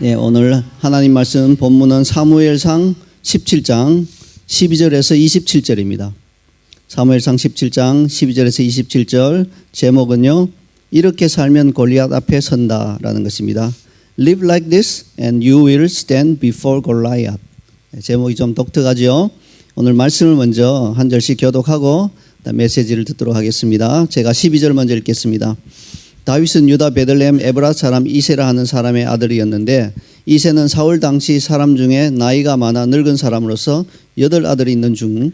네, 오늘 하나님 말씀 본문은 사무엘상 17장 12절에서 27절입니다. 사무엘상 17장 12절에서 27절 제목은요. 이렇게 살면 골리앗 앞에 선다라는 것입니다. Live like this and you will stand before Goliath. 제목이 좀 독특하죠. 오늘 말씀을 먼저 한 절씩 교독하고 메시지를 듣도록 하겠습니다. 제가 12절 먼저 읽겠습니다. 다윗은 유다 베들레헴 에브라 사람 이세라 하는 사람의 아들이었는데 이세는 사울 당시 사람 중에 나이가 많아 늙은 사람으로서 8아들이 있는 중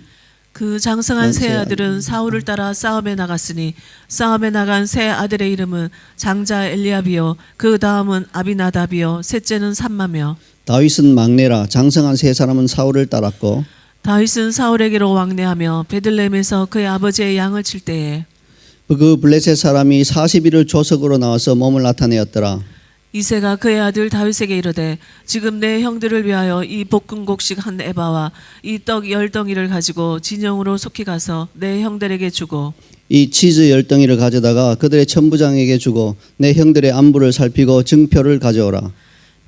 그 장성한 세 아들은 사울을 따라 싸움에 나갔으니 싸움에 나간 세 아들의 이름은 장자 엘리압이요 그 다음은 아비나답이요 셋째는 삼마며 다윗은 막내라 장성한 세 사람은 사울을 따랐고 다윗은 사울에게로 왕래하며 베들레헴에서 그의 아버지의 양을 칠 때에 그 블레셋 사람이 40일을 조석으로 나와서 몸을 나타내었더라. 이새가 그의 아들 다윗에게 이르되 지금 내 형들을 위하여 이 볶음곡식 한 에바와 이 떡 10덩이를 가지고 진영으로 속히 가서 내 형들에게 주고 이 치즈 10덩이를 가져다가 그들의 천부장에게 주고 내 형들의 안부를 살피고 증표를 가져오라.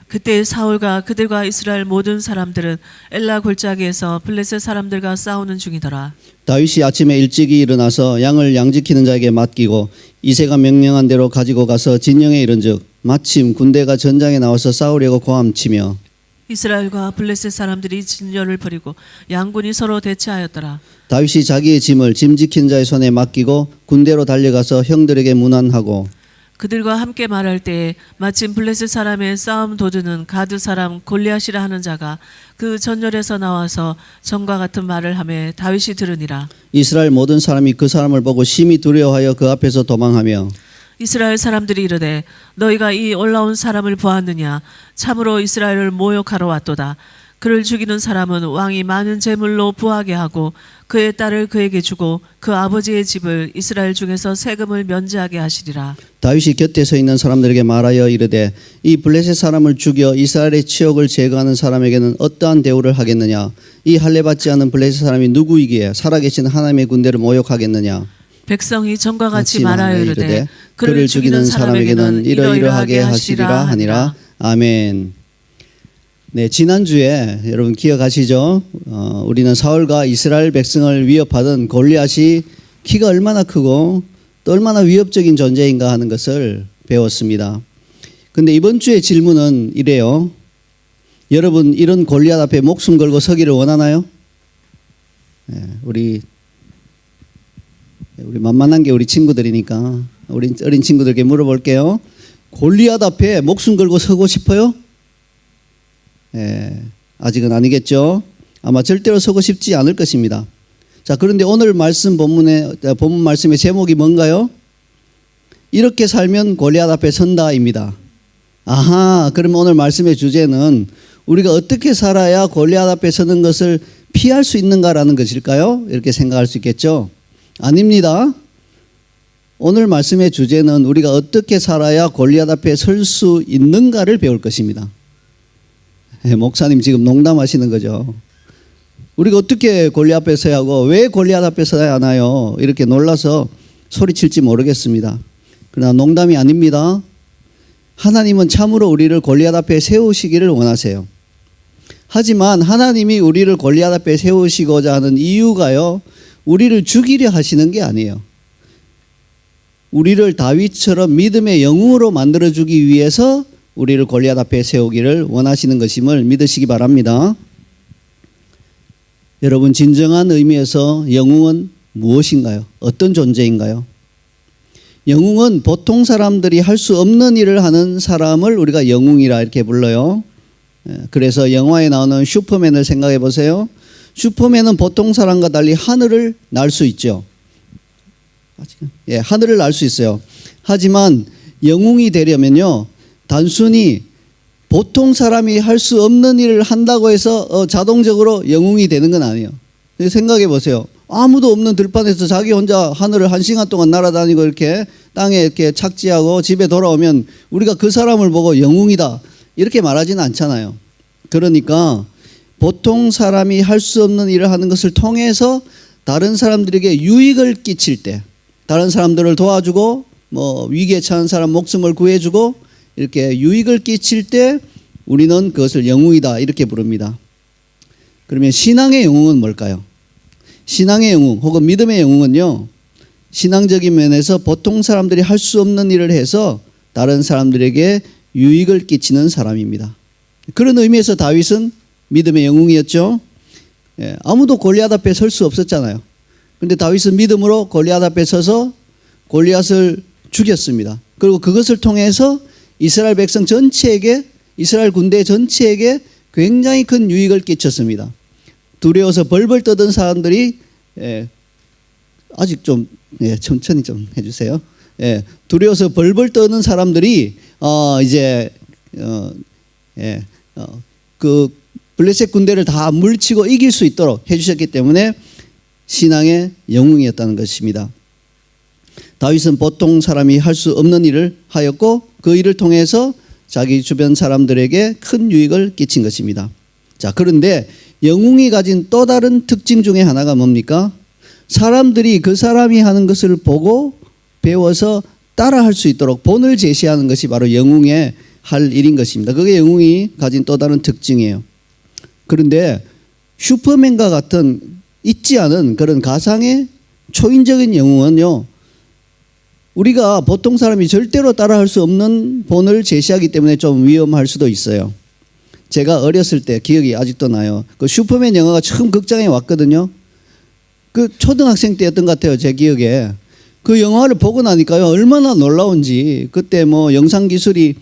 그때 사울과 그들과 이스라엘 모든 사람들은 엘라 골짜기에서 블레셋 사람들과 싸우는 중이더라. 다윗이 아침에 일찍이 일어나서 양을 양지키는 자에게 맡기고 이새가 명령한 대로 가지고 가서 진영에 이른즉 마침 군대가 전장에 나와서 싸우려고 고함치며 이스라엘과 블레셋 사람들이 진열을 벌이고 양군이 서로 대치하였더라. 다윗이 자기의 짐을 짐 지키는 자의 손에 맡기고 군대로 달려가서 형들에게 문안하고 그들과 함께 말할 때에 마침 블레셋 사람의 싸움 도두는 가드 사람 골리앗이라 하는 자가 그 전열에서 나와서 전과 같은 말을 하며 다윗이 들으니라. 이스라엘 모든 사람이 그 사람을 보고 심히 두려워하여 그 앞에서 도망하며 이스라엘 사람들이 이르되 너희가 이 올라온 사람을 보았느냐 참으로 이스라엘을 모욕하러 왔도다. 그를 죽이는 사람은 왕이 많은 재물로 부하게 하고 그의 딸을 그에게 주고 그 아버지의 집을 이스라엘 중에서 세금을 면제하게 하시리라. 다윗이 곁에 서 있는 사람들에게 말하여 이르되 이 블레셋 사람을 죽여 이스라엘의 치욕을 제거하는 사람에게는 어떠한 대우를 하겠느냐. 이 할례받지 않은 블레셋 사람이 누구이기에 살아계신 하나님의 군대를 모욕하겠느냐. 백성이 전과 같이 말하여 이르되 그를 죽이는 사람에게는 이러이러하게 하시리라 하니라. 아멘. 네, 지난주에 여러분 기억하시죠? 우리는 사울과 이스라엘 백성을 위협하던 골리앗이 키가 얼마나 크고 또 얼마나 위협적인 존재인가 하는 것을 배웠습니다. 근데 이번 주의 질문은 이래요. 여러분 이런 골리앗 앞에 목숨 걸고 서기를 원하나요? 네, 우리 만만한 게 우리 친구들이니까 우리 어린 친구들에게 물어볼게요. 골리앗 앞에 목숨 걸고 서고 싶어요? 아직은 아니겠죠. 아마 절대로 서고 싶지 않을 것입니다. 자, 그런데 오늘 본문 말씀의 제목이 뭔가요? 이렇게 살면 골리앗 앞에 선다입니다. 아하, 그러면 오늘 말씀의 주제는 우리가 어떻게 살아야 골리앗 앞에 서는 것을 피할 수 있는가라는 것일까요? 이렇게 생각할 수 있겠죠. 아닙니다. 오늘 말씀의 주제는 우리가 어떻게 살아야 골리앗 앞에 설 수 있는가를 배울 것입니다. 목사님 지금 농담하시는 거죠. 우리가 어떻게 골리앗 앞에 서야 하고 왜 골리앗 앞에 서야 하나요? 이렇게 놀라서 소리칠지 모르겠습니다. 그러나 농담이 아닙니다. 하나님은 참으로 우리를 골리앗 앞에 세우시기를 원하세요. 하지만 하나님이 우리를 골리앗 앞에 세우시고자 하는 이유가요, 우리를 죽이려 하시는 게 아니에요. 우리를 다윗처럼 믿음의 영웅으로 만들어주기 위해서 우리를 골리앗 앞에 세우기를 원하시는 것임을 믿으시기 바랍니다. 여러분, 진정한 의미에서 영웅은 무엇인가요? 어떤 존재인가요? 영웅은 보통 사람들이 할 수 없는 일을 하는 사람을 우리가 영웅이라 이렇게 불러요. 그래서 영화에 나오는 슈퍼맨을 생각해 보세요. 슈퍼맨은 보통 사람과 달리 하늘을 날 수 있죠. 하늘을 날 수 있어요. 하지만 영웅이 되려면요, 단순히 보통 사람이 할 수 없는 일을 한다고 해서 자동적으로 영웅이 되는 건 아니에요. 생각해 보세요. 아무도 없는 들판에서 자기 혼자 하늘을 1시간 동안 날아다니고 이렇게 땅에 이렇게 착지하고 집에 돌아오면 우리가 그 사람을 보고 영웅이다 이렇게 말하지는 않잖아요. 그러니까 보통 사람이 할 수 없는 일을 하는 것을 통해서 다른 사람들에게 유익을 끼칠 때, 다른 사람들을 도와주고 위기에 처한 사람 목숨을 구해주고 이렇게 유익을 끼칠 때 우리는 그것을 영웅이다 이렇게 부릅니다. 그러면 신앙의 영웅은 뭘까요? 신앙의 영웅 혹은 믿음의 영웅은요, 신앙적인 면에서 보통 사람들이 할 수 없는 일을 해서 다른 사람들에게 유익을 끼치는 사람입니다. 그런 의미에서 다윗은 믿음의 영웅이었죠. 아무도 골리앗 앞에 설 수 없었잖아요. 그런데 다윗은 믿음으로 골리앗 앞에 서서 골리앗을 죽였습니다. 그리고 그것을 통해서 이스라엘 백성 전체에게, 이스라엘 군대 전체에게 굉장히 큰 유익을 끼쳤습니다. 두려워서 벌벌 떠던 사람들이 아직 좀 천천히 좀 해주세요. 두려워서 벌벌 떠는 사람들이 그 블레셋 군대를 다 물리치고 이길 수 있도록 해주셨기 때문에 신앙의 영웅이었다는 것입니다. 다윗은 보통 사람이 할 수 없는 일을 하였고 그 일을 통해서 자기 주변 사람들에게 큰 유익을 끼친 것입니다. 자, 그런데 영웅이 가진 또 다른 특징 중에 하나가 뭡니까? 사람들이 그 사람이 하는 것을 보고 배워서 따라할 수 있도록 본을 제시하는 것이 바로 영웅의 할 일인 것입니다. 그게 영웅이 가진 또 다른 특징이에요. 그런데 슈퍼맨과 같은 있지 않은 그런 가상의 초인적인 영웅은요, 우리가 보통 사람이 절대로 따라할 수 없는 본을 제시하기 때문에 좀 위험할 수도 있어요. 제가 어렸을 때 기억이 아직도 나요. 그 슈퍼맨 영화가 처음 극장에 왔거든요. 그 초등학생 때였던 것 같아요, 제 기억에. 그 영화를 보고 나니까요, 얼마나 놀라운지. 그때 뭐 영상 기술이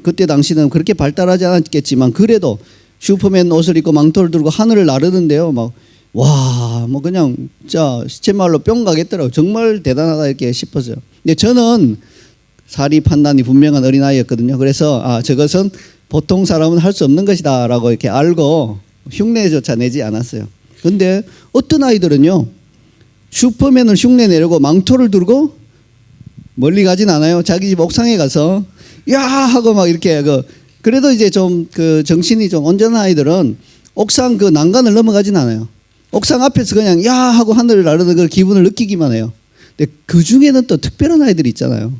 그때 당시는 그렇게 발달하지 않았겠지만 그래도 슈퍼맨 옷을 입고 망토를 들고 하늘을 나르는데요, 막 와, 뭐 그냥 진짜 시체말로 뿅 가겠더라고요. 정말 대단하다 이렇게 싶었어요. 근데 저는 사리 판단이 분명한 어린아이였거든요. 그래서 저것은 보통 사람은 할 수 없는 것이다 라고 이렇게 알고 흉내조차 내지 않았어요. 근데 어떤 아이들은요, 슈퍼맨을 흉내 내려고 망토를 들고 멀리 가진 않아요. 자기 집 옥상에 가서 야 하고 막 이렇게 그래도 이제 좀 그 정신이 좀 온전한 아이들은 옥상 그 난간을 넘어가진 않아요. 옥상 앞에서 그냥 야 하고 하늘을 나르는 그 기분을 느끼기만 해요. 근데 그 중에는 또 특별한 아이들이 있잖아요.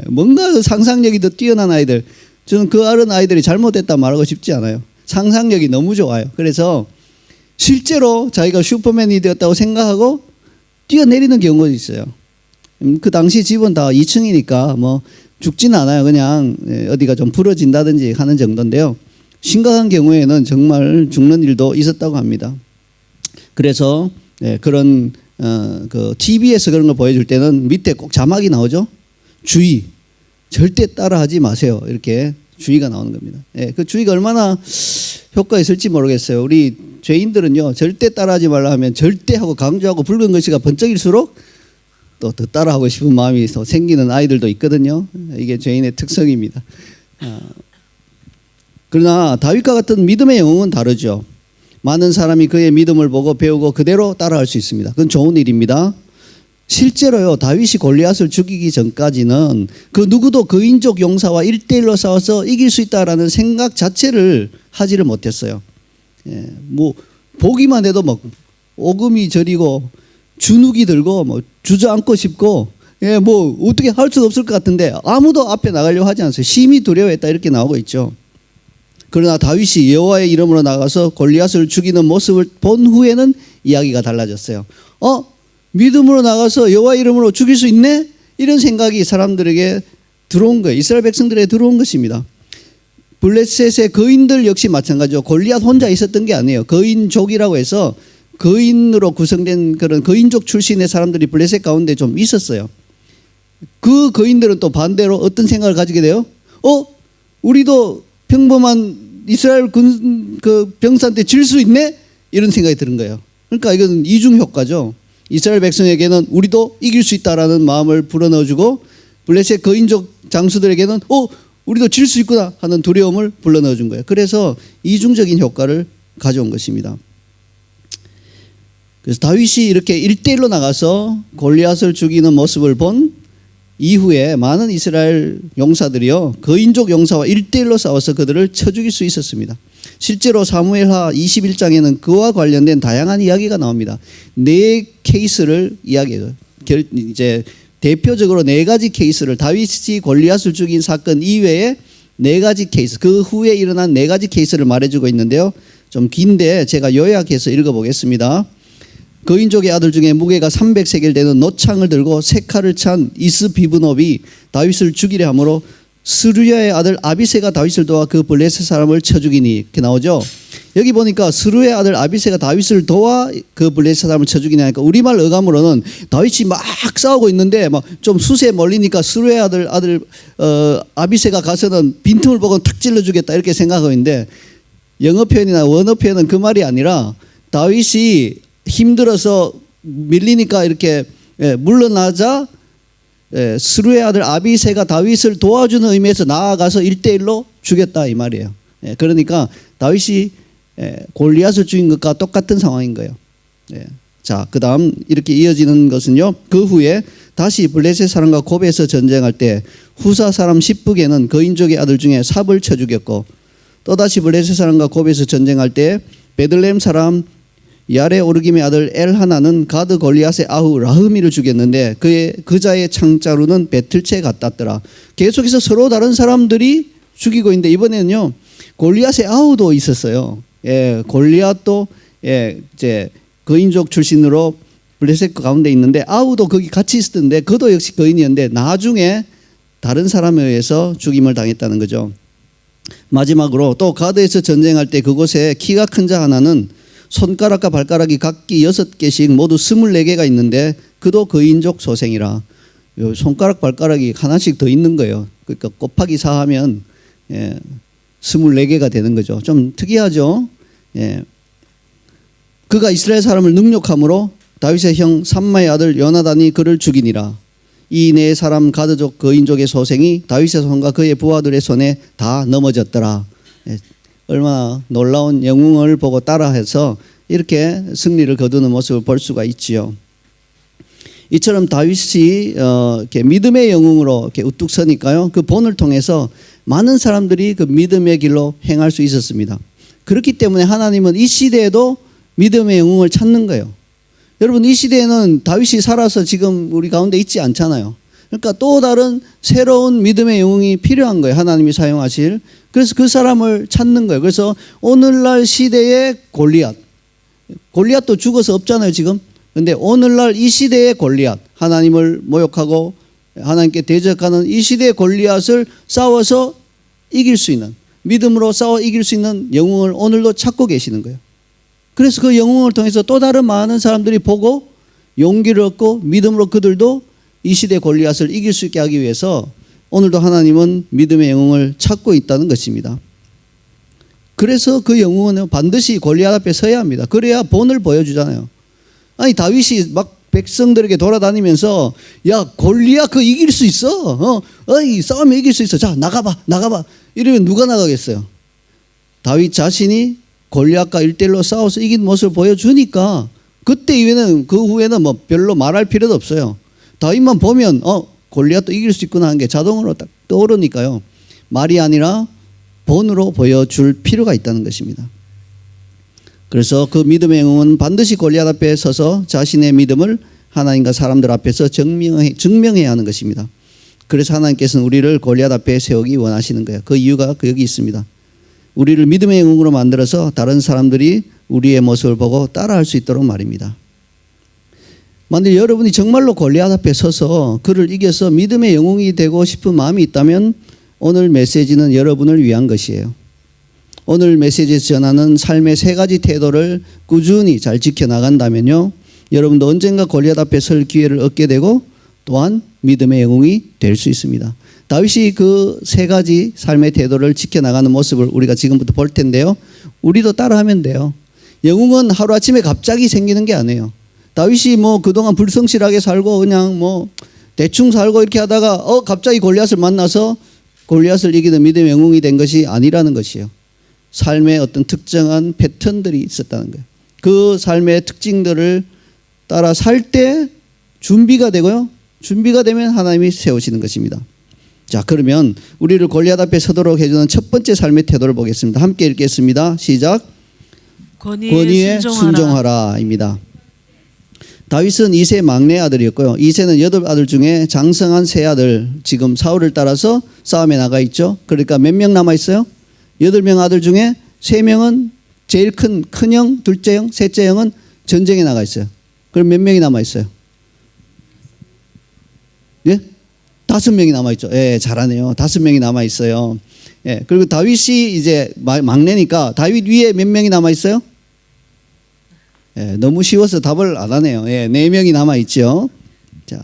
뭔가 그 상상력이 더 뛰어난 아이들. 저는 그 어른 아이들이 잘못했다 말하고 싶지 않아요. 상상력이 너무 좋아요. 그래서 실제로 자기가 슈퍼맨이 되었다고 생각하고 뛰어내리는 경우도 있어요. 그 당시 집은 다 2층이니까 뭐 죽지는 않아요. 그냥 어디가 좀 부러진다든지 하는 정도인데요. 심각한 경우에는 정말 죽는 일도 있었다고 합니다. 그래서 그런 그 TV에서 그런 걸 보여줄 때는 밑에 꼭 자막이 나오죠. 주의, 절대 따라하지 마세요. 이렇게 주의가 나오는 겁니다. 그 주의가 얼마나 효과가 있을지 모르겠어요. 우리 죄인들은요, 절대 따라하지 말라 하면 절대 하고 강조하고 붉은 글씨가 번쩍일수록 또 더 따라하고 싶은 마음이 더 생기는 아이들도 있거든요. 이게 죄인의 특성입니다. 그러나 다윗과 같은 믿음의 영웅은 다르죠. 많은 사람이 그의 믿음을 보고 배우고 그대로 따라할 수 있습니다. 그건 좋은 일입니다. 실제로요, 다윗이 골리앗을 죽이기 전까지는 그 누구도 그인족 용사와 1대1로 싸워서 이길 수 있다라는 생각 자체를 하지를 못했어요. 뭐 보기만 해도 막 오금이 저리고 주눅이 들고 뭐 주저앉고 싶고 뭐 어떻게 할 수 없을 것 같은데 아무도 앞에 나가려고 하지 않았어요. 심히 두려워했다 이렇게 나오고 있죠. 그러나 다윗이 여호와의 이름으로 나가서 골리앗을 죽이는 모습을 본 후에는 이야기가 달라졌어요. 믿음으로 나가서 여호와의 이름으로 죽일 수 있네? 이런 생각이 사람들에게 들어온 거예요. 이스라엘 백성들에게 들어온 것입니다. 블레셋의 거인들 역시 마찬가지죠. 골리앗 혼자 있었던 게 아니에요. 거인족이라고 해서 거인으로 구성된 그런 거인족 출신의 사람들이 블레셋 가운데 좀 있었어요. 그 거인들은 또 반대로 어떤 생각을 가지게 돼요? 우리도 평범한 이스라엘 그 병사한테 질 수 있네? 이런 생각이 드는 거예요. 그러니까 이건 이중 효과죠. 이스라엘 백성에게는 우리도 이길 수 있다라는 마음을 불어넣어주고 블레셋 거인족 장수들에게는 우리도 질 수 있구나 하는 두려움을 불러넣어준 거예요. 그래서 이중적인 효과를 가져온 것입니다. 그래서 다윗이 이렇게 1대1로 나가서 골리앗을 죽이는 모습을 본 이후에 많은 이스라엘 용사들이요, 거인족 용사와 1대1로 싸워서 그들을 쳐 죽일 수 있었습니다. 실제로 사무엘하 21장에는 그와 관련된 다양한 이야기가 나옵니다. 4케이스를 이야기해요. 이제 대표적으로 4가지 케이스를, 다윗이 골리앗을 죽인 사건 이외에 네 가지 케이스, 그 후에 일어난 네 가지 케이스를 말해주고 있는데요. 좀 긴데 제가 요약해서 읽어보겠습니다. 거인족의 아들 중에 무게가 300세겔 되는 노창을 들고 세 칼을 찬 이스비브놉이 다윗을 죽이려 하므로 스루야의 아들 아비새가 다윗을 도와 그 블레셋 사람을 쳐 죽이니, 이렇게 나오죠. 여기 보니까 스루야의 아들 아비새가 다윗을 도와 그 블레셋 사람을 쳐 죽이니 하니까 우리말 어감으로는 다윗이 막 싸우고 있는데 막 좀 수세 멀리니까 스루야의 아들 아비새가 가서는 빈틈을 보고 탁 찔러 주겠다 이렇게 생각하고 있는데, 영어 표현이나 원어 표현은 그 말이 아니라 다윗이 힘들어서 밀리니까 이렇게 물러나자 스루의 아들 아비새가 다윗을 도와주는 의미에서 나아가서 1대1로 죽였다 이 말이에요. 그러니까 다윗이 골리앗을 죽인 것과 똑같은 상황인 거예요. 자, 그 다음 이렇게 이어지는 것은요, 그 후에 다시 블레셋 사람과 고베에서 전쟁할 때 후사 사람 십북에는 거인족의 아들 중에 삽을 쳐 죽였고, 또다시 블레셋 사람과 고베에서 전쟁할 때 베들레헴 사람 야레 오르김의 아들 엘하나는 가드 골리앗의 아후 라흐미를 죽였는데 그 자의 창자루는 배틀채에 갖다 더라. 계속해서 서로 다른 사람들이 죽이고 있는데 이번에는요 골리앗의 아후도 있었어요. 골리앗도 이제 거인족 출신으로 블레셋 가운데 있는데 아후도 거기 같이 있었는데 그도 역시 거인이었는데 나중에 다른 사람에 의해서 죽임을 당했다는 거죠. 마지막으로 또 가드에서 전쟁할 때 그곳에 키가 큰 자 하나는 손가락과 발가락이 각기 6개씩 모두 24개가 있는데 그도 거인족 소생이라. 손가락 발가락이 하나씩 더 있는 거예요. 그러니까 곱하기 4하면 24개가 되는 거죠. 좀 특이하죠. 그가 이스라엘 사람을 능욕함으로 다윗의 형 삼마의 아들 요나단이 그를 죽이니라. 이 네 사람 가드족 거인족의 소생이 다윗의 손과 그의 부하들의 손에 다 넘어졌더라. 얼마나 놀라운 영웅을 보고 따라해서 이렇게 승리를 거두는 모습을 볼 수가 있지요. 이처럼 다윗이 이렇게 믿음의 영웅으로 이렇게 우뚝 서니까요, 그 본을 통해서 많은 사람들이 그 믿음의 길로 행할 수 있었습니다. 그렇기 때문에 하나님은 이 시대에도 믿음의 영웅을 찾는 거예요. 여러분, 이 시대에는 다윗이 살아서 지금 우리 가운데 있지 않잖아요. 그러니까 또 다른 새로운 믿음의 영웅이 필요한 거예요. 하나님이 사용하실. 그래서 그 사람을 찾는 거예요. 그래서 오늘날 시대의 골리앗도 죽어서 없잖아요 지금. 근데 오늘날 이 시대의 골리앗, 하나님을 모욕하고 하나님께 대적하는 이 시대의 골리앗을 싸워서 이길 수 있는, 믿음으로 싸워 이길 수 있는 영웅을 오늘도 찾고 계시는 거예요. 그래서 그 영웅을 통해서 또 다른 많은 사람들이 보고 용기를 얻고 믿음으로 그들도 이 시대 골리앗을 이길 수 있게 하기 위해서 오늘도 하나님은 믿음의 영웅을 찾고 있다는 것입니다. 그래서 그 영웅은 반드시 골리앗 앞에 서야 합니다. 그래야 본을 보여주잖아요. 아니 다윗이 막 백성들에게 돌아다니면서 야 골리앗 그 이길 수 있어. 어이 싸우면 이길 수 있어. 자 나가봐. 이러면 누가 나가겠어요? 다윗 자신이 골리앗과 1대1로 싸워서 이긴 모습을 보여주니까 그때 이후에는 그 후에는 뭐 별로 말할 필요도 없어요. 다윗만 보면 골리앗도 이길 수 있구나 하는 게 자동으로 딱 떠오르니까요. 말이 아니라 본으로 보여줄 필요가 있다는 것입니다. 그래서 그 믿음의 영웅은 반드시 골리앗 앞에 서서 자신의 믿음을 하나님과 사람들 앞에서 증명해야 하는 것입니다. 그래서 하나님께서는 우리를 골리앗 앞에 세우기 원하시는 거예요. 그 이유가 여기 있습니다. 우리를 믿음의 영웅으로 만들어서 다른 사람들이 우리의 모습을 보고 따라할 수 있도록 말입니다. 만약 여러분이 정말로 골리앗 앞에 서서 그를 이겨서 믿음의 영웅이 되고 싶은 마음이 있다면 오늘 메시지는 여러분을 위한 것이에요. 오늘 메시지에서 전하는 삶의 3가지 태도를 꾸준히 잘 지켜나간다면요, 여러분도 언젠가 골리앗 앞에 설 기회를 얻게 되고 또한 믿음의 영웅이 될 수 있습니다. 다윗이 그 3가지 삶의 태도를 지켜나가는 모습을 우리가 지금부터 볼 텐데요, 우리도 따라하면 돼요. 영웅은 하루아침에 갑자기 생기는 게 아니에요. 다윗이 뭐 그동안 불성실하게 살고 그냥 뭐 대충 살고 이렇게 하다가 갑자기 골리앗을 만나서 골리앗을 이기는 믿음의 영웅이 된 것이 아니라는 것이에요. 삶의 어떤 특정한 패턴들이 있었다는 거예요. 그 삶의 특징들을 따라 살 때 준비가 되고요, 준비가 되면 하나님이 세우시는 것입니다. 자, 그러면 우리를 골리앗 앞에 서도록 해주는 첫 번째 삶의 태도를 보겠습니다. 함께 읽겠습니다. 시작. 권위에 순종하라입니다. 다윗은 이세 막내 아들이었고요. 이세는 8아들 중에 장성한 세 아들, 지금 사울을 따라서 싸움에 나가 있죠. 그러니까 몇 명 남아 있어요? 8명 아들 중에 3명은 제일 큰 큰형, 둘째 형, 셋째 형은 전쟁에 나가 있어요. 그럼 몇 명이 남아 있어요? 예? 5명이 남아 있죠. 예, 잘하네요. 5명이 남아 있어요. 예, 그리고 다윗이 이제 막내니까 다윗 위에 몇 명이 남아 있어요? 예, 너무 쉬워서 답을 안 하네요. 예, 4명이 남아 있죠. 자,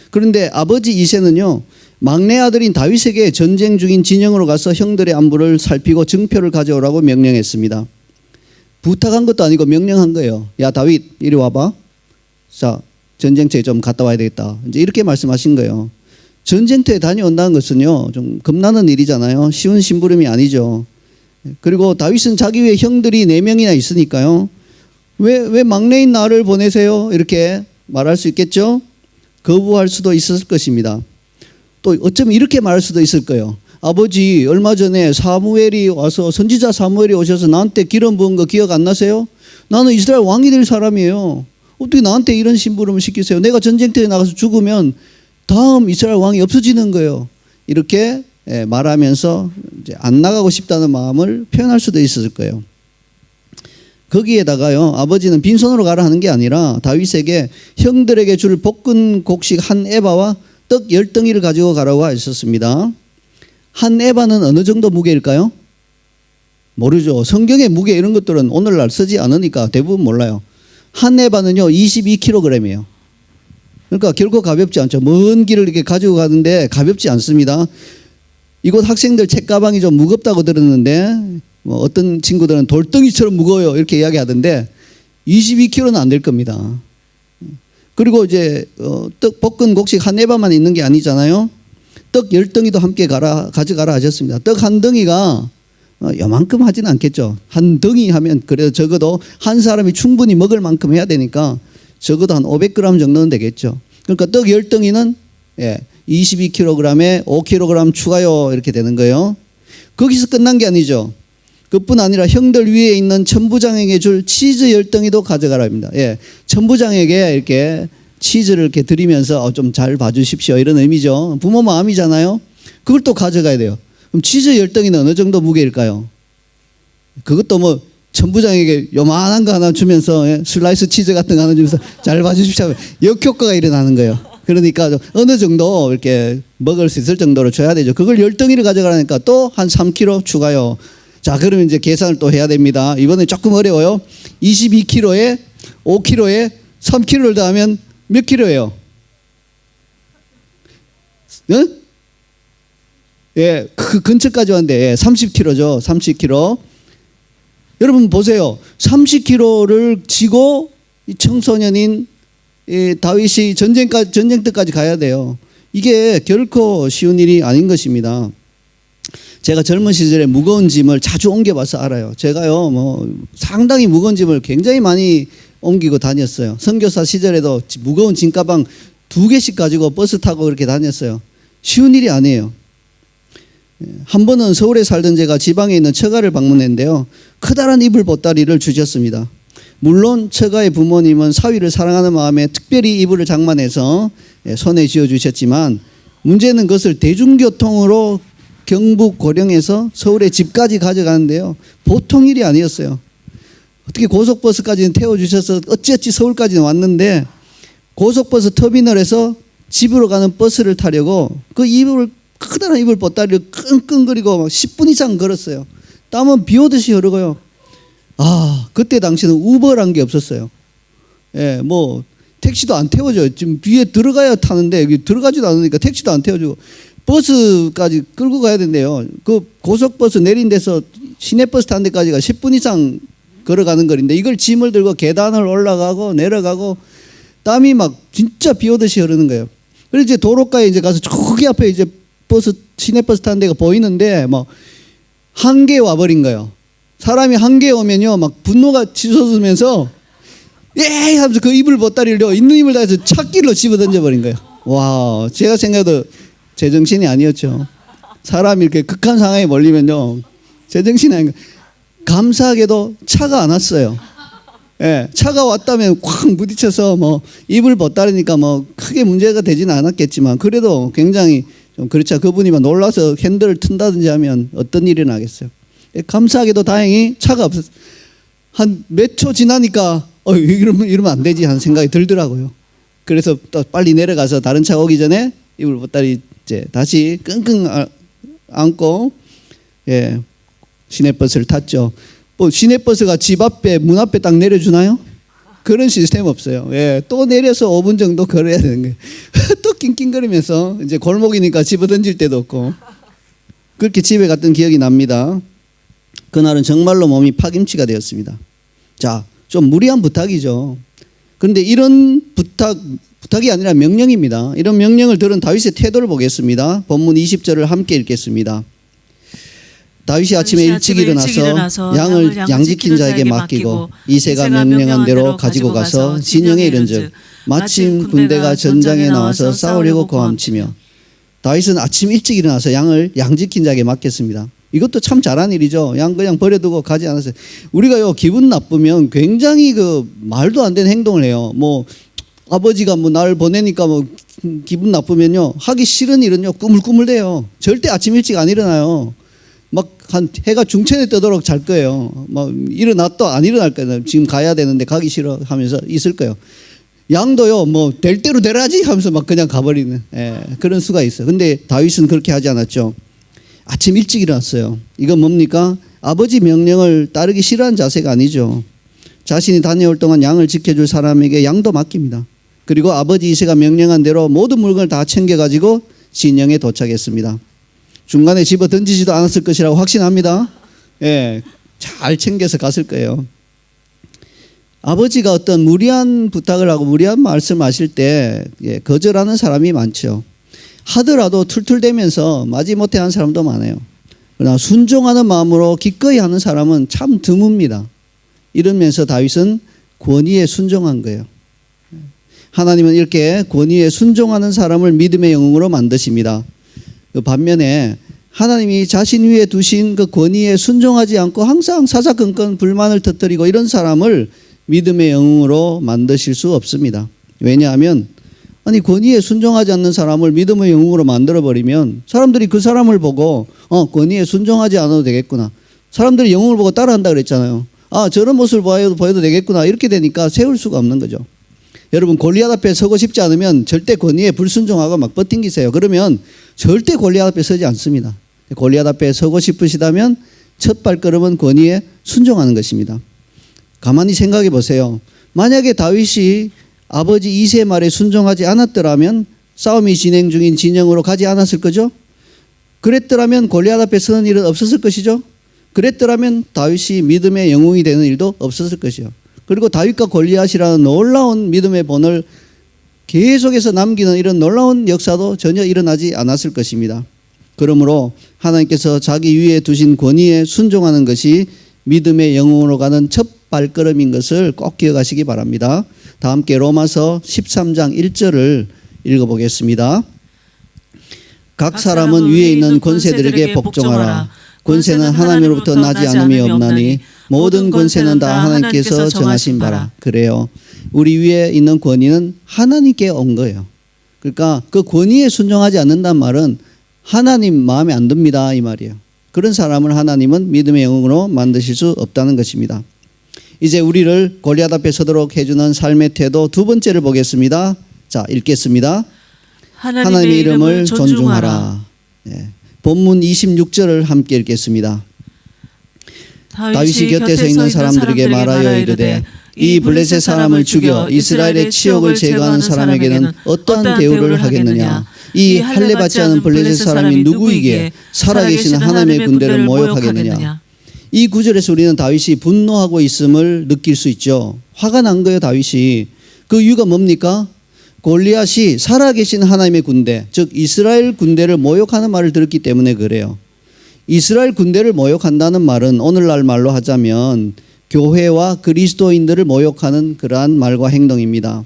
그런데 아버지 이새는요, 막내 아들인 다윗에게 전쟁 중인 진영으로 가서 형들의 안부를 살피고 증표를 가져오라고 명령했습니다. 부탁한 것도 아니고 명령한 거예요. 야, 다윗, 이리 와봐. 자, 전쟁터에 좀 갔다 와야 되겠다. 이제 이렇게 말씀하신 거예요. 전쟁터에 다녀온다는 것은요, 좀 겁나는 일이잖아요. 쉬운 심부름이 아니죠. 그리고 다윗은 자기 위에 형들이 4명이나 있으니까요. 왜 막내인 나를 보내세요? 이렇게 말할 수 있겠죠? 거부할 수도 있었을 것입니다. 또 어쩌면 이렇게 말할 수도 있을 거예요. 아버지, 얼마 전에 사무엘이 와서 선지자 사무엘이 오셔서 나한테 기름 부은 거 기억 안 나세요? 나는 이스라엘 왕이 될 사람이에요. 어떻게 나한테 이런 심부름을 시키세요? 내가 전쟁터에 나가서 죽으면 다음 이스라엘 왕이 없어지는 거예요. 이렇게 말하면서 이제 안 나가고 싶다는 마음을 표현할 수도 있었을 거예요. 거기에다가요, 아버지는 빈손으로 가라 하는 게 아니라 다윗에게 형들에게 줄 볶은 곡식 한 에바와 떡 10덩이를 가지고 가라고 하셨습니다. 한 에바는 어느 정도 무게일까요? 모르죠. 성경의 무게 이런 것들은 오늘날 쓰지 않으니까 대부분 몰라요. 한 에바는요 22kg이에요. 그러니까 결코 가볍지 않죠. 먼 길을 이렇게 가지고 가는데 가볍지 않습니다. 이곳 학생들 책가방이 좀 무겁다고 들었는데 뭐 어떤 친구들은 돌덩이처럼 무거워요 이렇게 이야기하던데 22kg는 안 될 겁니다. 그리고 이제 떡 볶은 곡식 한 에바만 있는 게 아니잖아요. 떡 10덩이도 함께 가져가라 하셨습니다. 떡 한 덩이가 요만큼 하지는 않겠죠. 한 덩이 하면 그래도 적어도 한 사람이 충분히 먹을 만큼 해야 되니까 적어도 한 500g 정도는 되겠죠. 그러니까 떡 10덩이는 22kg에 5kg 추가요 이렇게 되는 거예요. 거기서 끝난 게 아니죠. 그뿐 아니라 형들 위에 있는 천부장에게 줄 치즈 10덩이도 가져가라 합니다. 예, 천부장에게 이렇게 치즈를 이렇게 드리면서 좀 잘 봐주십시오 이런 의미죠. 부모 마음이잖아요. 그걸 또 가져가야 돼요. 그럼 치즈 10덩이는 어느 정도 무게일까요? 그것도 뭐 천부장에게 요만한 거 하나 주면서 슬라이스 치즈 같은 거 하나 주면서 잘 봐주십시오. 역효과가 일어나는 거예요. 그러니까 어느 정도 이렇게 먹을 수 있을 정도로 줘야 되죠. 그걸 10덩이를 가져가라니까 또 한 3kg 추가요. 자, 그러면 이제 계산을 또 해야 됩니다. 이번에 조금 어려워요. 22kg에 5kg에 3kg를 더하면 몇 킬로예요? 응? 예, 그 근처까지 왔는데 30kg죠. 30kg. 여러분 보세요. 30kg를 지고 이 청소년인 다윗이 전쟁터까지 가야 돼요. 이게 결코 쉬운 일이 아닌 것입니다. 제가 젊은 시절에 무거운 짐을 자주 옮겨봐서 알아요. 제가요, 뭐 상당히 무거운 짐을 굉장히 많이 옮기고 다녔어요. 선교사 시절에도 무거운 짐가방 2개씩 가지고 버스 타고 그렇게 다녔어요. 쉬운 일이 아니에요. 한 번은 서울에 살던 제가 지방에 있는 처가를 방문했는데요. 커다란 이불 보따리를 주셨습니다. 물론 처가의 부모님은 사위를 사랑하는 마음에 특별히 이불을 장만해서 손에 쥐어주셨지만 문제는 그것을 대중교통으로 경북 고령에서 서울의 집까지 가져가는데요. 보통 일이 아니었어요. 어떻게 고속버스까지는 태워주셔서 어찌어찌 서울까지는 왔는데 고속버스 터미널에서 집으로 가는 버스를 타려고 그 커다란 이불 보따리를 끙끙거리고 10분 이상 걸었어요. 땀은 비 오듯이 흐르고요. 아, 그때 당시는 우버란 게 없었어요. 예, 뭐 택시도 안 태워줘요. 지금 비에 들어가야 타는데 여기 들어가지도 않으니까 택시도 안 태워주고 버스까지 끌고 가야 된대요. 그 고속버스 내린 데서 시내버스 타는 데까지가 10분 이상 걸어가는 거리인데 이걸 짐을 들고 계단을 올라가고 내려가고 땀이 막 진짜 비 오듯이 흐르는 거예요. 그래서 이제 도로가에 이제 가서 저기 앞에 이제 시내버스 타는 데가 보이는데 뭐 한개 와버린 거예요. 사람이 한개 오면요 막 분노가 치솟으면서 예 하면서 그 이불 보따리를 있는 힘을 다해서 찾길로 집어 던져버린 거예요. 와, 제가 생각해도 제정신이 아니었죠. 사람이 이렇게 극한 상황에 몰리면요 제정신이 아닌 거예요. 감사하게도 차가 안 왔어요. 예, 차가 왔다면 콱 부딪혀서 뭐 입을 벗다르니까 뭐 크게 문제가 되지는 않았겠지만 그래도 굉장히 좀 그렇죠. 그분이 막 놀라서 핸들을 튼다든지 하면 어떤 일이 나겠어요. 예, 감사하게도 다행히 차가 없었어요. 한 몇 초 지나니까 이러면 안 되지 하는 생각이 들더라고요. 그래서 또 빨리 내려가서 다른 차 오기 전에 입을 벗다리 이제 다시 끙끙 안고 예, 시내버스를 탔죠. 뭐 시내버스가 집 앞에 문 앞에 딱 내려주나요? 그런 시스템 없어요. 예, 또 내려서 5분 정도 걸어야 되는 거예요. 또 낑낑거리면서 이제 골목이니까 집어 던질 데도 없고 그렇게 집에 갔던 기억이 납니다. 그날은 정말로 몸이 파김치가 되었습니다. 자, 좀 무리한 부탁이죠. 그런데 이런 부탁이 아니라 명령입니다. 이런 명령을 들은 다윗의 태도를 보겠습니다. 본문 20절을 함께 읽겠습니다. 다윗이 아침에 일찍 일어나서 양을 양지킨 자에게 맡기고 이새가 명령한 대로 가지고 가서 진영에 이른즉 마침 군대가 전장에 나와서 싸우려고 고함치며 다윗은 아침 일찍 일어나서 양을 양지킨 자에게 맡겼습니다. 이것도 참 잘한 일이죠. 양 그냥 버려두고 가지 않았어요. 우리가요 기분 나쁘면 굉장히 그 말도 안 되는 행동을 해요. 뭐 아버지가 뭐 날 보내니까 뭐 기분 나쁘면요 하기 싫은 일은요 꾸물꾸물대요. 절대 아침 일찍 안 일어나요. 막 한 해가 중천에 뜨도록 잘 거예요. 막 일어났도 안 일어날 거예요. 지금 가야 되는데 가기 싫어 하면서 있을 거예요. 양도요 뭐 될 대로 되라지 하면서 막 그냥 가버리는 그런 수가 있어요. 근데 다윗은 그렇게 하지 않았죠. 아침 일찍 일어났어요. 이건 뭡니까? 아버지 명령을 따르기 싫어하는 자세가 아니죠. 자신이 다녀올 동안 양을 지켜줄 사람에게 양도 맡깁니다. 그리고 아버지 이새가 명령한 대로 모든 물건을 다 챙겨가지고 진영에 도착했습니다. 중간에 집어 던지지도 않았을 것이라고 확신합니다. 예, 잘 챙겨서 갔을 거예요. 아버지가 어떤 무리한 부탁을 하고 무리한 말씀을 하실 때 거절하는 사람이 많죠. 하더라도 툴툴대면서 마지못해 하는 사람도 많아요. 그러나 순종하는 마음으로 기꺼이 하는 사람은 참 드뭅니다. 이러면서 다윗은 권위에 순종한 거예요. 하나님은 이렇게 권위에 순종하는 사람을 믿음의 영웅으로 만드십니다. 그 반면에 하나님이 자신 위에 두신 그 권위에 순종하지 않고 항상 사사건건 불만을 터뜨리고 이런 사람을 믿음의 영웅으로 만드실 수 없습니다. 왜냐하면 아니 권위에 순종하지 않는 사람을 믿음의 영웅으로 만들어버리면 사람들이 그 사람을 보고 권위에 순종하지 않아도 되겠구나. 사람들이 영웅을 보고 따라한다 그랬잖아요. 아 저런 모습을 보여도 되겠구나. 이렇게 되니까 세울 수가 없는 거죠. 여러분 골리앗 앞에 서고 싶지 않으면 절대 권위에 불순종하고 막 버팅기세요. 그러면 절대 골리앗 앞에 서지 않습니다. 골리앗 앞에 서고 싶으시다면 첫 발걸음은 권위에 순종하는 것입니다. 가만히 생각해 보세요. 만약에 다윗이 아버지 이새의 말에 순종하지 않았더라면 싸움이 진행 중인 진영으로 가지 않았을 거죠. 그랬더라면 골리앗 앞에 서는 일은 없었을 것이죠. 그랬더라면 다윗이 믿음의 영웅이 되는 일도 없었을 것이요. 그리고 다윗과 골리앗이라는 놀라운 믿음의 본을 계속해서 남기는 이런 놀라운 역사도 전혀 일어나지 않았을 것입니다. 그러므로 하나님께서 자기 위에 두신 권위에 순종하는 것이 믿음의 영웅으로 가는 첫 발걸음인 것을 꼭 기억하시기 바랍니다. 다 함께 로마서 13장 1절을 읽어보겠습니다. 각 사람은 위에 있는 권세들에게 복종하라. 권세는 하나님으로부터 나지 않음이 없나니 모든 권세는 다 하나님께서 정하신 바라. 그래요. 우리 위에 있는 권위는 하나님께 온 거예요. 그러니까 그 권위에 순종하지 않는다는 말은 하나님 마음에 안 듭니다 이 말이에요. 그런 사람을 하나님은 믿음의 영웅으로 만드실 수 없다는 것입니다. 이제 우리를 골리앗 앞에 서도록 해주는 삶의 태도 두 번째를 보겠습니다. 자, 읽겠습니다. 하나님의 이름을 존중하라. 네. 본문 26절을 함께 읽겠습니다. 다윗이 곁에 서 있는 사람들에게 말하여 이르되 이 블레셋 사람을 죽여 이스라엘의 치욕을 제거하는 사람에게는 어떠한 대우를 하겠느냐. 이 할례 받지 않은 블레셋 사람이 누구이기에 살아계신 하나님의 군대를 모욕하겠느냐. 이 구절에서 우리는 다윗이 분노하고 있음을 느낄 수 있죠. 화가 난 거예요 다윗이. 그 이유가 뭡니까? 골리앗이 살아계신 하나님의 군대, 즉 이스라엘 군대를 모욕하는 말을 들었기 때문에 그래요. 이스라엘 군대를 모욕한다는 말은 오늘날 말로 하자면 교회와 그리스도인들을 모욕하는 그러한 말과 행동입니다.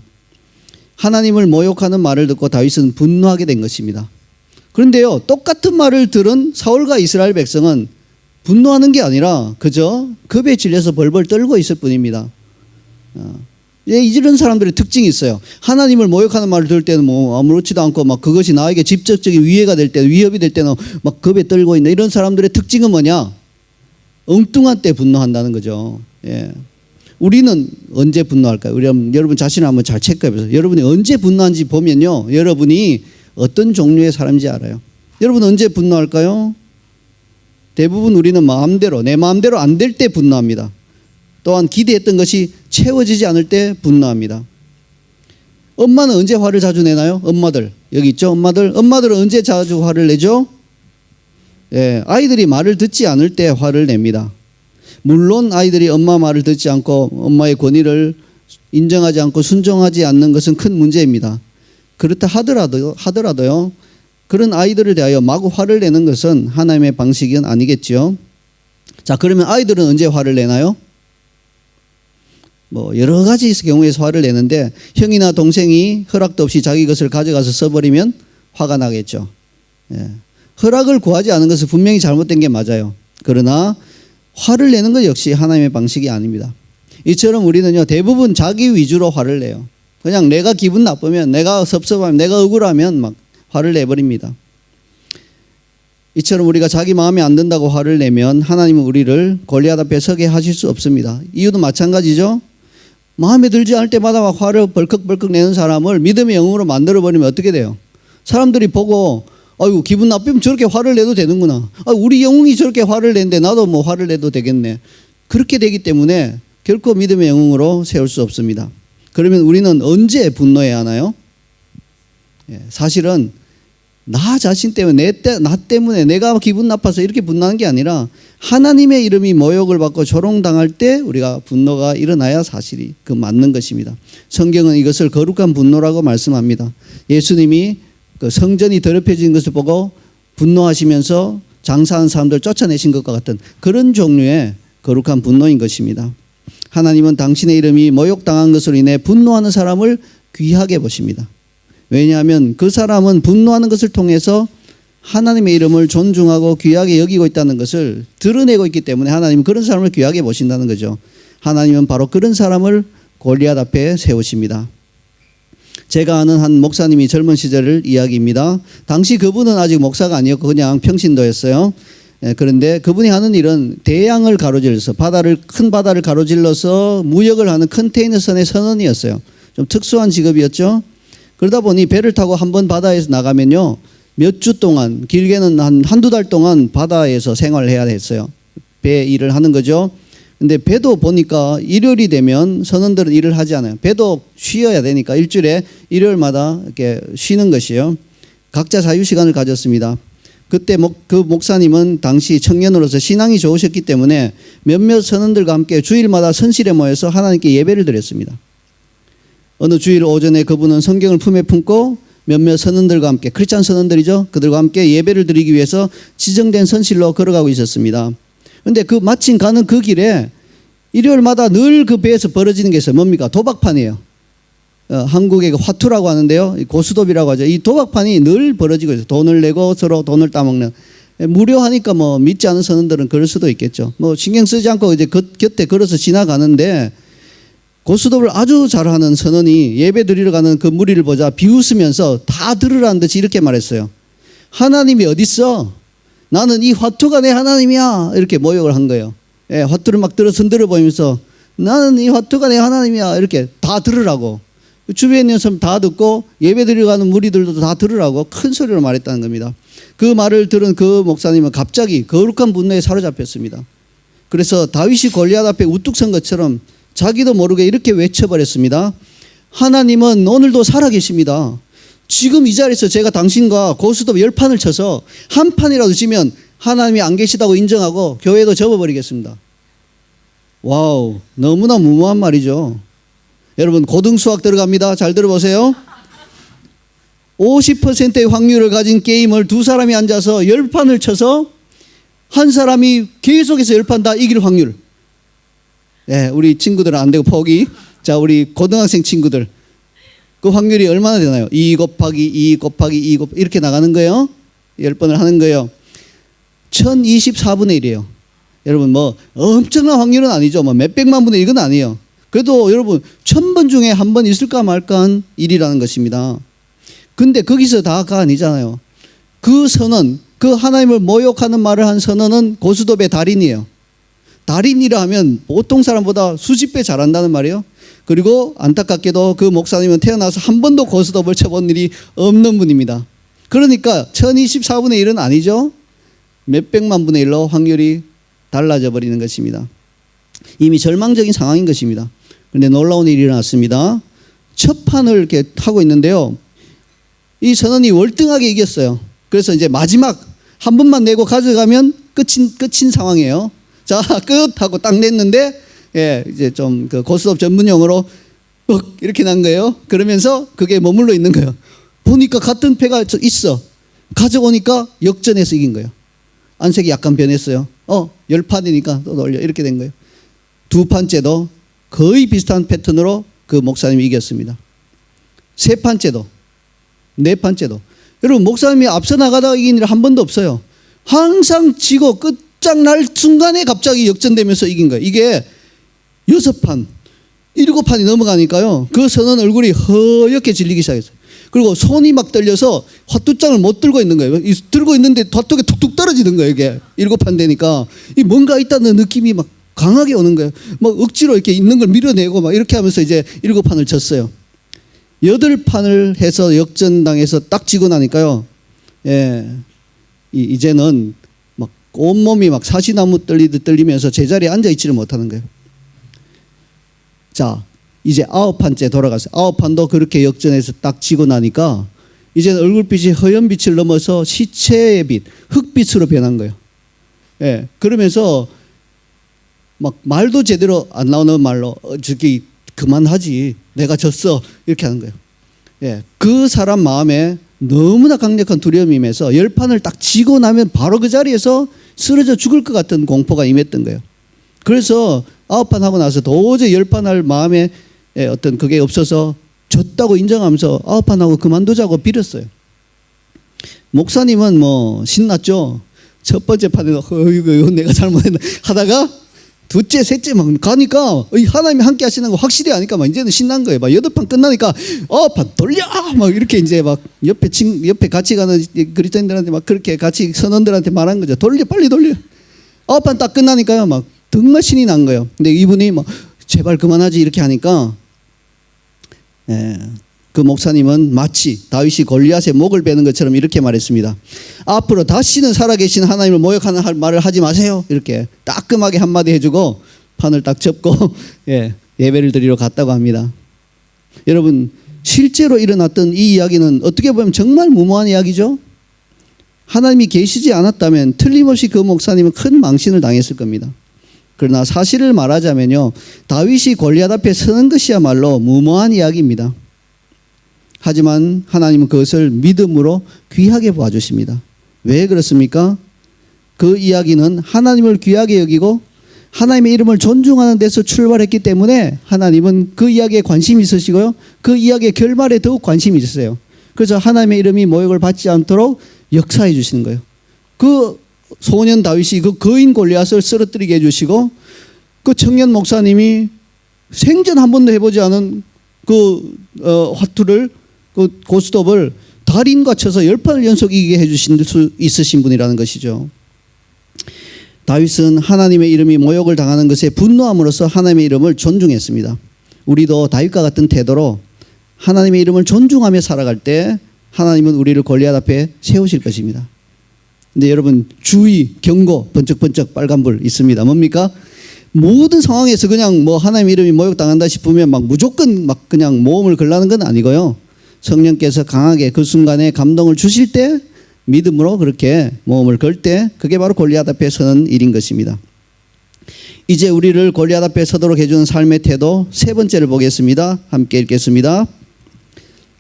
하나님을 모욕하는 말을 듣고 다윗은 분노하게 된 것입니다. 그런데요, 똑같은 말을 들은 사울과 이스라엘 백성은 분노하는 게 아니라 그저 겁에 질려서 벌벌 떨고 있을 뿐입니다. 이런 사람들의 특징이 있어요. 하나님을 모욕하는 말을 들을 때는 뭐 아무렇지도 않고 막 그것이 나에게 직접적인 위해가 될 때, 위협이 될 때는 막 겁에 떨고 있는 이런 사람들의 특징은 뭐냐? 엉뚱한 때 분노한다는 거죠. 예. 우리는 언제 분노할까요? 여러분 자신을 한번 잘 체크해 보세요. 여러분이 언제 분노한지 보면요, 여러분이 어떤 종류의 사람인지 알아요. 여러분 언제 분노할까요? 대부분 우리는 마음대로, 내 마음대로 안 될 때 분노합니다. 또한 기대했던 것이 채워지지 않을 때 분노합니다. 엄마는 언제 화를 자주 내나요? 엄마들 여기 있죠? 엄마들은 언제 자주 화를 내죠? 예, 아이들이 말을 듣지 않을 때 화를 냅니다. 물론 아이들이 엄마 말을 듣지 않고 엄마의 권위를 인정하지 않고 순종하지 않는 것은 큰 문제입니다. 그렇다 하더라도요, 그런 아이들에 대하여 마구 화를 내는 것은 하나님의 방식은 아니겠죠. 자, 그러면 아이들은 언제 화를 내나요? 뭐 여러 가지 경우에서 화를 내는데, 형이나 동생이 허락도 없이 자기 것을 가져가서 써버리면 화가 나겠죠. 예. 허락을 구하지 않은 것은 분명히 잘못된 게 맞아요. 그러나 화를 내는 것 역시 하나님의 방식이 아닙니다. 이처럼 우리는요, 대부분 자기 위주로 화를 내요. 그냥 내가 기분 나쁘면, 내가 섭섭하면, 내가 억울하면 막 화를 내버립니다. 이처럼 우리가 자기 마음에 안 든다고 화를 내면 하나님은 우리를 골리앗 앞에 서게 하실 수 없습니다. 이유도 마찬가지죠. 마음에 들지 않을 때마다 막 화를 벌컥벌컥 내는 사람을 믿음의 영웅으로 만들어버리면 어떻게 돼요? 사람들이 보고 아이고, 기분 나쁘면 저렇게 화를 내도 되는구나. 우리 영웅이 저렇게 화를 내는데 나도 뭐 화를 내도 되겠네. 그렇게 되기 때문에 결코 믿음의 영웅으로 세울 수 없습니다. 그러면 우리는 언제 분노해야 하나요? 예, 사실은 나 자신 때문에, 나 때문에 내가 기분 나빠서 이렇게 분노하는 게 아니라 하나님의 이름이 모욕을 받고 조롱당할 때 우리가 분노가 일어나야 사실이 그 맞는 것입니다. 성경은 이것을 거룩한 분노라고 말씀합니다. 예수님이 그 성전이 더럽혀진 것을 보고 분노하시면서 장사하는 사람들 쫓아내신 것과 같은 그런 종류의 거룩한 분노인 것입니다. 하나님은 당신의 이름이 모욕당한 것으로 인해 분노하는 사람을 귀하게 보십니다. 왜냐하면 그 사람은 분노하는 것을 통해서 하나님의 이름을 존중하고 귀하게 여기고 있다는 것을 드러내고 있기 때문에 하나님은 그런 사람을 귀하게 보신다는 거죠. 하나님은 바로 그런 사람을 골리앗 앞에 세우십니다. 제가 아는 한 목사님이 젊은 시절을 이야기입니다. 당시 그분은 아직 목사가 아니었고 그냥 평신도였어요. 그런데 그분이 하는 일은 대양을 가로질러서 큰 바다를 가로질러서 무역을 하는 컨테이너선의 선원이었어요. 좀 특수한 직업이었죠. 그러다 보니 배를 타고 한번 바다에서 나가면요, 몇 주 동안, 길게는 한두 달 동안 바다에서 생활을 해야 했어요. 배 일을 하는 거죠. 근데 배도 보니까 일요일이 되면 선원들은 일을 하지 않아요. 배도 쉬어야 되니까 일주일에 일요일마다 이렇게 쉬는 것이에요. 각자 자유 시간을 가졌습니다. 그때 그 목사님은 당시 청년으로서 신앙이 좋으셨기 때문에 몇몇 선원들과 함께 주일마다 선실에 모여서 하나님께 예배를 드렸습니다. 어느 주일 오전에 그분은 성경을 품에 품고 몇몇 선원들과 함께, 크리스찬 선원들이죠, 그들과 함께 예배를 드리기 위해서 지정된 선실로 걸어가고 있었습니다. 그런데 마침 가는 그 길에 일요일마다 늘 그 배에서 벌어지는 게 있어요. 뭡니까? 도박판이에요. 한국의 화투라고 하는데요, 고스톱이라고 하죠. 이 도박판이 늘 벌어지고 있어요. 돈을 내고 서로 돈을 따먹는. 무료하니까 뭐 믿지 않은 선원들은 그럴 수도 있겠죠. 뭐 신경 쓰지 않고 이제 곁에 걸어서 지나가는데 고스톱을 아주 잘하는 선원이 예배 드리러 가는 그 무리를 보자 비웃으면서 다 들으라는 듯이 이렇게 말했어요. 하나님이 어딨어? 나는 이 화투가 내 하나님이야. 이렇게 모욕을 한 거예요. 예, 화투를 막 흔들어 보이면서 나는 이 화투가 내 하나님이야. 이렇게 다 들으라고. 주변에 있는 사람 다 듣고 예배 드리러 가는 무리들도 다 들으라고 큰 소리로 말했다는 겁니다. 그 말을 들은 그 목사님은 갑자기 거룩한 분노에 사로잡혔습니다. 그래서 다윗이 골리앗 앞에 우뚝 선 것처럼 자기도 모르게 이렇게 외쳐버렸습니다. 하나님은 오늘도 살아계십니다. 지금 이 자리에서 제가 당신과 고스톱 10판을 쳐서 한 판이라도 지면 하나님이 안 계시다고 인정하고 교회도 접어버리겠습니다. 와우, 너무나 무모한 말이죠. 여러분 고등수학 들어갑니다. 잘 들어보세요. 50%의 확률을 가진 게임을 두 사람이 앉아서 10판을 쳐서 한 사람이 계속해서 10판 다 이길 확률. 네, 우리 친구들은 안 되고 포기. 자, 우리 고등학생 친구들. 그 확률이 얼마나 되나요? 2 곱하기 2 곱하기 2 곱하기 이렇게 나가는 거예요. 10번을 하는 거예요. 1024분의 1이에요. 여러분 뭐 엄청난 확률은 아니죠. 뭐 몇백만 분의 1은 아니에요. 그래도 여러분 1000번 중에 한 번 있을까 말까한 일이라는 것입니다. 근데 거기서 다가 아니잖아요. 그 선언, 그 하나님을 모욕하는 말을 한 선언은 고스톱의 달인이에요. 달인이라 하면 보통 사람보다 수십 배 잘한다는 말이에요. 그리고 안타깝게도 그 목사님은 태어나서 한 번도 고스톱을 쳐본 일이 없는 분입니다. 그러니까 1024분의 1은 아니죠. 몇백만 분의 1로 확률이 달라져 버리는 것입니다. 이미 절망적인 상황인 것입니다. 그런데 놀라운 일이 일어났습니다. 첫 판을 이렇게 하고 있는데요. 이 선언이 월등하게 이겼어요. 그래서 이제 마지막 한 번만 내고 가져가면 끝인 상황이에요. 자, 끝! 하고 딱 냈는데, 예, 이제 좀 그 고스톱 전문 용어로 이렇게 난 거예요. 그러면서 그게 머물러 있는 거예요. 보니까 같은 패가 있어. 가져오니까 역전해서 이긴 거예요. 안색이 약간 변했어요. 10판이니까 또 올려. 이렇게 된 거예요. 두 판째도 거의 비슷한 패턴으로 그 목사님이 이겼습니다. 세 판째도, 네 판째도. 여러분, 목사님이 앞서 나가다가 이긴 일 한 번도 없어요. 항상 지고 끝장날 순간에 갑자기 역전되면서 이긴 거예요. 이게 6판, 7판이 넘어가니까요. 그 선언 얼굴이 허옇게 질리기 시작했어요. 그리고 손이 막 떨려서 화투장을 못 들고 있는 거예요. 들고 있는데 화투가 툭툭 떨어지는 거예요. 이게 7판 되니까 이 뭔가 있다는 느낌이 막 강하게 오는 거예요. 막 억지로 이렇게 있는 걸 밀어내고 막 이렇게 하면서 이제 7판을 쳤어요. 8판을 해서 역전당해서 딱 지고 나니까요. 예, 이제는 막 온몸이 막 사시나무 떨리듯 떨리면서 제자리에 앉아있지를 못하는 거예요. 자, 이제 9판째 돌아갔어요. 9판도 그렇게 역전해서 딱 지고 나니까 이제는 얼굴빛이 허연 빛을 넘어서 시체의 빛, 흑빛으로 변한 거예요. 예, 그러면서 막 말도 제대로 안 나오는 말로 저기 그만하지, 내가 졌어, 이렇게 하는 거예요. 예, 그 사람 마음에 너무나 강력한 두려움이 임해서 10판을 딱 지고 나면 바로 그 자리에서 쓰러져 죽을 것 같은 공포가 임했던 거예요. 그래서 9판 하고 나서 도저히 10판 할 마음에 어떤 그게 없어서 졌다고 인정하면서 9판 하고 그만두자고 빌었어요. 목사님은 뭐 신났죠. 첫 번째 판에도 이거 내가 잘못했나 하다가 둘째, 셋째 막 가니까 하나님이 함께 하시는 거 확실히 아니까 막 이제는 신난 거예요. 막 8판 끝나니까 판 돌려! 막 이렇게 이제 막 옆에 같이 가는 그리스도인들한테 막 그렇게 같이 선원들한테 말한 거죠. 돌려, 빨리 돌려. 9판 딱 끝나니까요. 막 정말 신이 난 거예요. 근데 이분이 막 제발 그만하지 이렇게 하니까 그 목사님은 마치 다윗이 골리앗의 목을 베는 것처럼 이렇게 말했습니다. 앞으로 다시는 살아계신 하나님을 모욕하는 말을 하지 마세요. 이렇게 따끔하게 한마디 해주고 판을 딱 접고 예배를 드리러 갔다고 합니다. 여러분, 실제로 일어났던 이 이야기는 어떻게 보면 정말 무모한 이야기죠. 하나님이 계시지 않았다면 틀림없이 그 목사님은 큰 망신을 당했을 겁니다. 그러나 사실을 말하자면요, 다윗이 골리앗 앞에 서는 것이야말로 무모한 이야기입니다. 하지만 하나님은 그것을 믿음으로 귀하게 봐주십니다. 왜 그렇습니까? 그 이야기는 하나님을 귀하게 여기고 하나님의 이름을 존중하는 데서 출발했기 때문에 하나님은 그 이야기에 관심이 있으시고요, 그 이야기의 결말에 더욱 관심이 있으세요. 그래서 하나님의 이름이 모욕을 받지 않도록 역사해 주시는 거예요. 그 소년 다윗이 그 거인 골리앗을 쓰러뜨리게 해주시고, 그 청년 목사님이 생전 한 번도 해보지 않은 그 화투를, 그 고스톱을 달인과 쳐서 10판을 연속 이기게 해주신 수 있으신 분이라는 것이죠. 다윗은 하나님의 이름이 모욕을 당하는 것에 분노함으로써 하나님의 이름을 존중했습니다. 우리도 다윗과 같은 태도로 하나님의 이름을 존중하며 살아갈 때 하나님은 우리를 골리앗 앞에 세우실 것입니다. 근데 여러분, 주의, 경고, 번쩍번쩍 빨간불 있습니다. 뭡니까? 모든 상황에서 그냥 뭐 하나님의 이름이 모욕당한다 싶으면 막 무조건 막 그냥 모험을 걸라는 건 아니고요. 성령께서 강하게 그 순간에 감동을 주실 때 믿음으로 그렇게 모험을 걸 때 그게 바로 골리앗 앞에 서는 일인 것입니다. 이제 우리를 골리앗 앞에 서도록 해주는 삶의 태도 세 번째를 보겠습니다. 함께 읽겠습니다.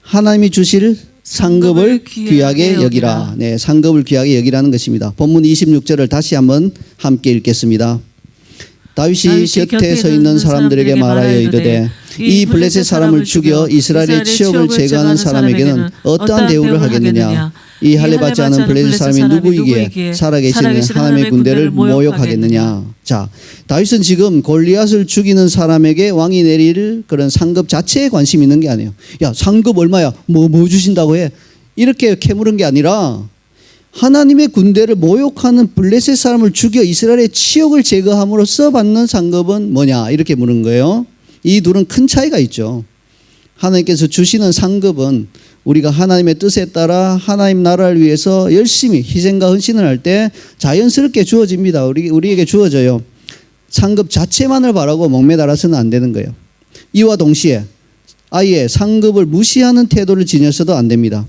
하나님이 주실 상급을 귀하게 여기라. 네, 상급을 귀하게 여기라는 것입니다. 본문 26절을 다시 한번 함께 읽겠습니다. 다윗이 곁에 서 있는 사람들에게 말하여 이르되 이 블레셋 사람을 죽여 이스라엘의 치욕을 제거하는 사람에게는 어떠한 대우를 하겠느냐. 이 할례받지 않은 블레셋 사람이 누구이기에 살아계시는 하나님의 군대를 모욕하겠느냐. 자, 다윗은 지금 골리앗을 죽이는 사람에게 왕이 내릴 그런 상급 자체에 관심이 있는 게 아니에요. 야, 상급 얼마야? 뭐 주신다고 해? 이렇게 캐물은 게 아니라 하나님의 군대를 모욕하는 블레셋 사람을 죽여 이스라엘의 치욕을 제거함으로써 받는 상급은 뭐냐? 이렇게 물은 거예요. 이 둘은 큰 차이가 있죠. 하나님께서 주시는 상급은 우리가 하나님의 뜻에 따라 하나님 나라를 위해서 열심히 희생과 헌신을 할 때 자연스럽게 주어집니다. 우리에게 주어져요. 상급 자체만을 바라고 목매달아서는 안 되는 거예요. 이와 동시에 아예 상급을 무시하는 태도를 지녀서도 안 됩니다.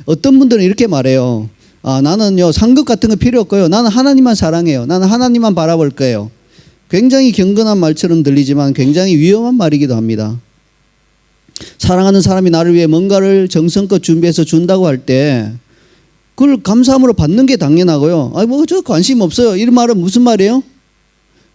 어떤 분들은 이렇게 말해요. 나는요 상급 같은 거 필요 없고요. 나는 하나님만 사랑해요. 나는 하나님만 바라볼 거예요. 굉장히 경건한 말처럼 들리지만 굉장히 위험한 말이기도 합니다. 사랑하는 사람이 나를 위해 뭔가를 정성껏 준비해서 준다고 할 때 그걸 감사함으로 받는 게 당연하고요. 저 관심 없어요. 이런 말은 무슨 말이에요?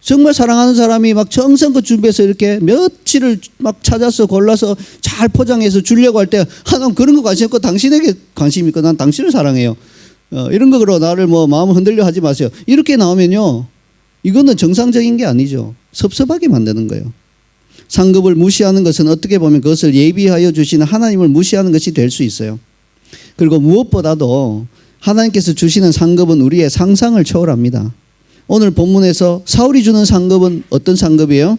정말 사랑하는 사람이 막 정성껏 준비해서 이렇게 며칠을 막 찾아서 골라서 잘 포장해서 주려고 할 때 난 그런 거 관심 없고 당신에게 관심 있고 난 당신을 사랑해요. 이런 거로 나를 뭐 마음 흔들려 하지 마세요. 이렇게 나오면요. 이거는 정상적인 게 아니죠. 섭섭하게 만드는 거예요. 상급을 무시하는 것은 어떻게 보면 그것을 예비하여 주시는 하나님을 무시하는 것이 될 수 있어요. 그리고 무엇보다도 하나님께서 주시는 상급은 우리의 상상을 초월합니다. 오늘 본문에서 사울이 주는 상급은 어떤 상급이에요?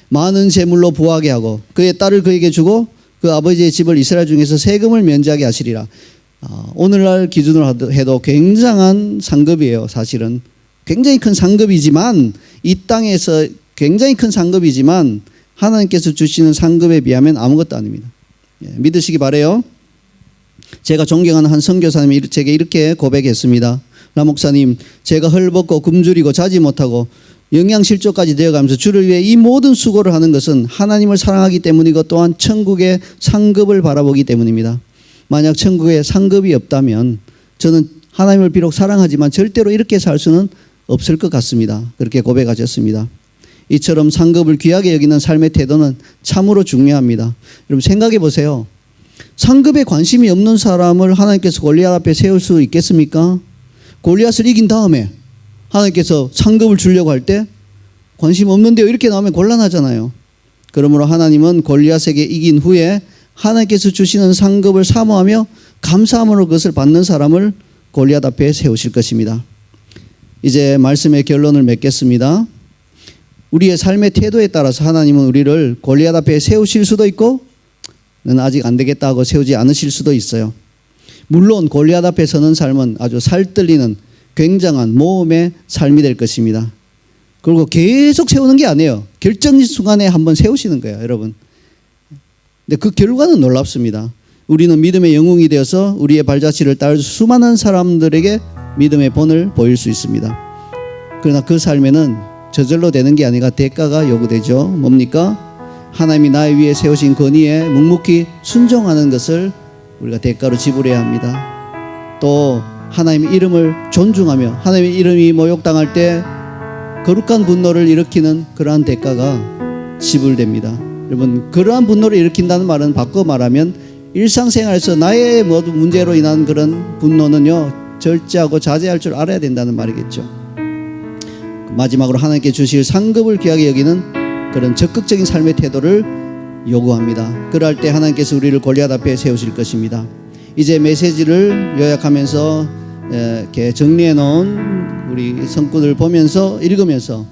많은 재물로 부하게 하고 그의 딸을 그에게 주고 그 아버지의 집을 이스라엘 중에서 세금을 면제하게 하시리라. 오늘날 기준으로 해도 굉장한 상급이에요. 사실은 굉장히 큰 상급이지만 이 땅에서 굉장히 큰 상급이지만 하나님께서 주시는 상급에 비하면 아무것도 아닙니다. 믿으시기 바라요. 제가 존경하는 한 선교사님이 제게 이렇게 고백했습니다. 라 목사님, 제가 헐벗고 굶주리고 자지 못하고 영양실조까지 되어가면서 주를 위해 이 모든 수고를 하는 것은 하나님을 사랑하기 때문이고 또한 천국의 상급을 바라보기 때문입니다. 만약 천국에 상급이 없다면 저는 하나님을 비록 사랑하지만 절대로 이렇게 살 수는 없을 것 같습니다. 그렇게 고백하셨습니다. 이처럼 상급을 귀하게 여기는 삶의 태도는 참으로 중요합니다. 여러분 생각해 보세요. 상급에 관심이 없는 사람을 하나님께서 골리앗 앞에 세울 수 있겠습니까? 골리앗을 이긴 다음에 하나님께서 상급을 주려고 할 때 관심 없는데요. 이렇게 나오면 곤란하잖아요. 그러므로 하나님은 골리앗에게 이긴 후에 하나님께서 주시는 상급을 사모하며 감사함으로 그것을 받는 사람을 골리앗 앞에 세우실 것입니다. 이제 말씀의 결론을 맺겠습니다. 우리의 삶의 태도에 따라서 하나님은 우리를 골리앗 앞에 세우실 수도 있고 는 아직 안 되겠다 하고 세우지 않으실 수도 있어요. 물론 골리앗 앞에 서는 삶은 아주 살뜰리는 굉장한 모험의 삶이 될 것입니다. 그리고 계속 세우는 게 아니에요. 결정 순간에 한번 세우시는 거예요, 여러분. 근데 그 결과는 놀랍습니다. 우리는 믿음의 영웅이 되어서 우리의 발자취를 따를 수많은 사람들에게 믿음의 본을 보일 수 있습니다. 그러나 그 삶에는 저절로 되는 게 아니라 대가가 요구되죠. 뭡니까? 하나님이 나의 위에 세우신 권위에 묵묵히 순종하는 것을 우리가 대가로 지불해야 합니다. 또 하나님의 이름을 존중하며 하나님의 이름이 모욕당할 때 거룩한 분노를 일으키는 그러한 대가가 지불됩니다. 여러분, 그러한 분노를 일으킨다는 말은 바꿔 말하면 일상생활에서 나의 모든 문제로 인한 그런 분노는요 절제하고 자제할 줄 알아야 된다는 말이겠죠. 마지막으로 하나님께 주실 상급을 귀하게 여기는 그런 적극적인 삶의 태도를 요구합니다. 그럴 때 하나님께서 우리를 골리앗 앞에 세우실 것입니다. 이제 메시지를 요약하면서 이렇게 정리해 놓은 우리 성구들 보면서 읽으면서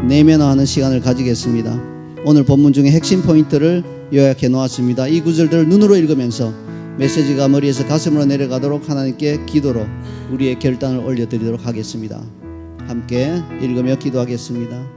내면화하는 시간을 가지겠습니다. 오늘 본문 중에 핵심 포인트를 요약해 놓았습니다. 이 구절들을 눈으로 읽으면서 메시지가 머리에서 가슴으로 내려가도록 하나님께 기도로 우리의 결단을 올려드리도록 하겠습니다. 함께 읽으며 기도하겠습니다.